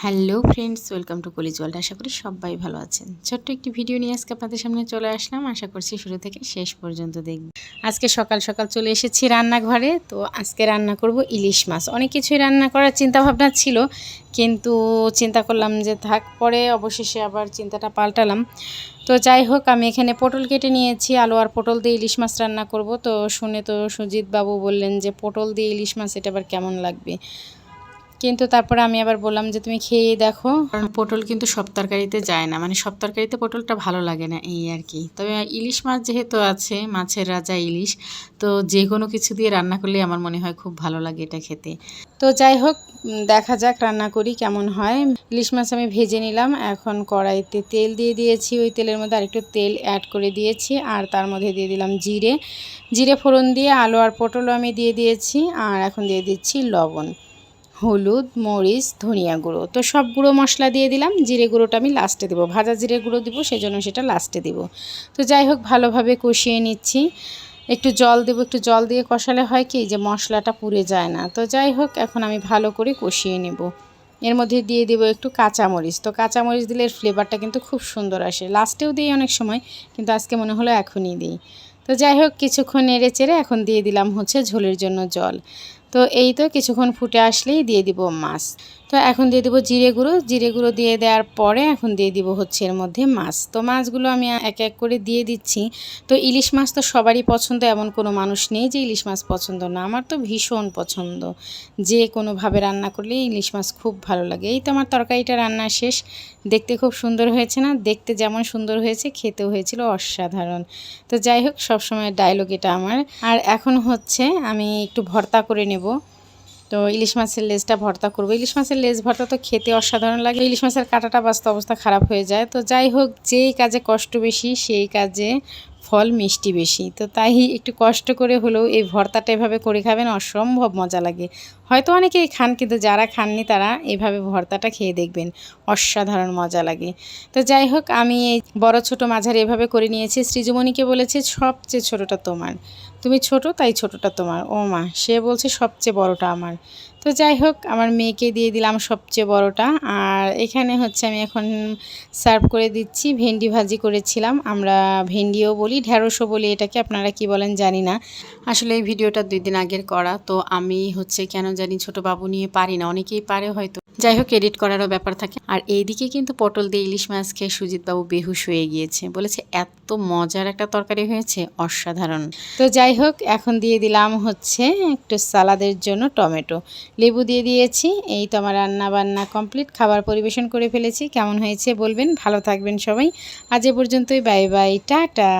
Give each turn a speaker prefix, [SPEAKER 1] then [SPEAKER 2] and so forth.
[SPEAKER 1] Hello friends, welcome to college world. আশা করি সবাই ভালো আছেন। ছোট্ট একটি ভিডিও নিয়ে আজকে আপনাদের সামনে চলে আসলাম। আশা করছি শুরু থেকে শেষ পর্যন্ত দেখবেন। আজকে সকাল সকাল চলে এসেছি রান্নাঘরে। তো আজকে রান্না করব ইলিশ মাছ। অনেক কিছুই রান্না করার চিন্তা ভাবনা ছিল, কিন্তু চিন্তা করলাম যে থাক, পরে অবশেষে আবার চিন্তাটা পাল্টালাম। তো যাই হোক, আমি এখানে পটল কেটে নিয়েছি। আলু আর পটল দিয়ে ইলিশ মাছ রান্না করব। তো শুনে তো সুজিত বাবু বললেন যে পটল দিয়ে ইলিশ মাছ এটা আবার কেমন লাগবে, কিন্তু তারপরে আমি আবার বললাম যে তুমি খেয়ে দেখো, কারণ পটল কিন্তু সব তরকারিতে যায় না, মানে সব তরকারিতে পটলটা ভালো লাগে না, এই আর কি। তবে ইলিশ মাছ যেহেতু আছে, মাছের রাজা ইলিশ, তো যে কোনো কিছু দিয়ে রান্না করলে আমার মনে হয় খুব ভালো লাগে এটা খেতে। তো যাই হোক, দেখা যাক রান্না করি কেমন হয়। ইলিশ মাছ আমি ভেজে নিলাম। এখন কড়াইতে তেল দিয়ে দিয়েছি, ওই তেলের মধ্যে আরেকটু তেল অ্যাড করে দিয়েছি, আর তার মধ্যে দিয়ে দিলাম জিরে ফোড়ন দিয়ে আলু আর পটলও আমি দিয়ে দিয়েছি, আর এখন দিয়ে দিচ্ছি লবণ, হলুদ, মরিচ, ধনিয়া গুঁড়ো। তো সব গুঁড়ো মশলা দিয়ে দিলাম। জিরে গুঁড়োটা আমি লাস্টে দেবো, ভাজা জিরে গুঁড়ো দিব, সেজন্য সেটা লাস্টে দিব। তো যাই হোক, ভালোভাবে কষিয়ে নিচ্ছি। একটু জল দেবো, একটু জল দিয়ে কষালে হয় কি যে মশলাটা পুড়ে যায় না। তো যাই হোক, এখন আমি ভালো করে কষিয়ে নেব। এর মধ্যে দিয়ে দেবো একটু কাঁচামরিচ। তো কাঁচামরিচ দিলে ফ্লেভারটা কিন্তু খুব সুন্দর আসে। লাস্টেও দিই অনেক সময়, কিন্তু আজকে মনে হলো এখনই দিই। তো যাই হোক, কিছুক্ষণ নেড়ে চেড়ে এখন দিয়ে দিলাম হচ্ছে ঝোলের জন্য জল। তো এই তো কিছুক্ষণ ফুটে আসলেই দিয়ে দিব মাছ। তো এখন দিয়ে দিব জিরে গুঁড়ো দিয়ে দেওয়ার পরে এখন দিয়ে দিব হচ্ছে এর মধ্যে মাছ। তো মাছগুলো আমি এক এক করে দিয়ে দিচ্ছি। তো ইলিশ মাছ তো সবারই পছন্দ, এমন কোনো মানুষ নেই যে ইলিশ মাছ পছন্দ না। আমার তো ভীষণ পছন্দ, যে কোনোভাবে রান্না করলে ইলিশ মাছ খুব ভালো লাগে। এই তো আমার তরকারিটা রান্না শেষ। দেখতে খুব সুন্দর হয়েছে না? দেখতে যেমন সুন্দর হয়েছে, খেতেও হয়েছিল অসাধারণ। তো যাই হোক, সবসময় ডায়লগ এটা আমার। আর এখন হচ্ছে আমি একটু ভর্তা করে নেব। তো ইলিশ মাছের লেজটা ভর্তা করব। ইলিশ মাছের লেজ ভর্তা তো খেতে অসাধারণ লাগে। ইলিশ মাছের কাঁটাটা বাস্তে অবস্থা খারাপ হয়ে যায়। তো যাই হোক, যেই কাজে কষ্ট বেশি সেই কাজে ফল মিষ্টি বেশি। তো তাই একটু কষ্ট করে হলেও এই ভর্তাটা এভাবে করে খাবেন, অসম্ভব মজা লাগে। হয়তো অনেকেই খান, কিন্তু যারা খাননি তারা এভাবে ভর্তাটা খেয়ে দেখবেন, অসাধারণ মজা লাগে। তো যাই হোক, আমি এই বড় ছোট মাঝারি এভাবে করে নিয়েছি। সৃজুমণিকে বলেছে সবচেয়ে ছোটোটা তোমার, তুমি ছোট তাই ছোটোটা তোমার। ও মা, সে বলছে সবচেয়ে বড়টা আমার। তো যাই হোক, আমার মেয়েকে দিয়ে দিলাম সবচেয়ে বড়টা। আর এখানে হচ্ছে আমি এখন সার্ভ করে দিচ্ছি। ভেন্ডি ভাজি করেছিলাম, আমরা ভেন্ডিও বলি, ঢ্যাঁড়সও বলি, এটাকে আপনারা কি বলেন জানি না। আসলে এই ভিডিওটা 2 দিন আগের করা। তো আমি হচ্ছে কেন জানি ছোট বাবু নিয়ে পারি না, অনেকেই পারে হয়তো। যাই হোক, এডিট করারও ব্যাপার থাকে। আর এইদিকে কিন্তু পটল দিয়ে ইলিশ মাছ খেয়ে সুজিত বাবু বেহুশ হয়ে গিয়েছে, বলেছে এত মজার একটা তরকারি হয়েছে, অসাধারণ। তো যাই হোক, এখন দিয়ে দিলাম হচ্ছে একটু সালাদের জন্য টমেটো, লেবু দিয়ে দিয়েছি। এই তো আমার রান্না বান্না কমপ্লিট, খাবার পরিবেশন করে ফেলেছি। কেমন হয়েছে বলবেন। ভালো থাকবেন সবাই। আজ এ পর্যন্তই, বাই বাই, টাটা।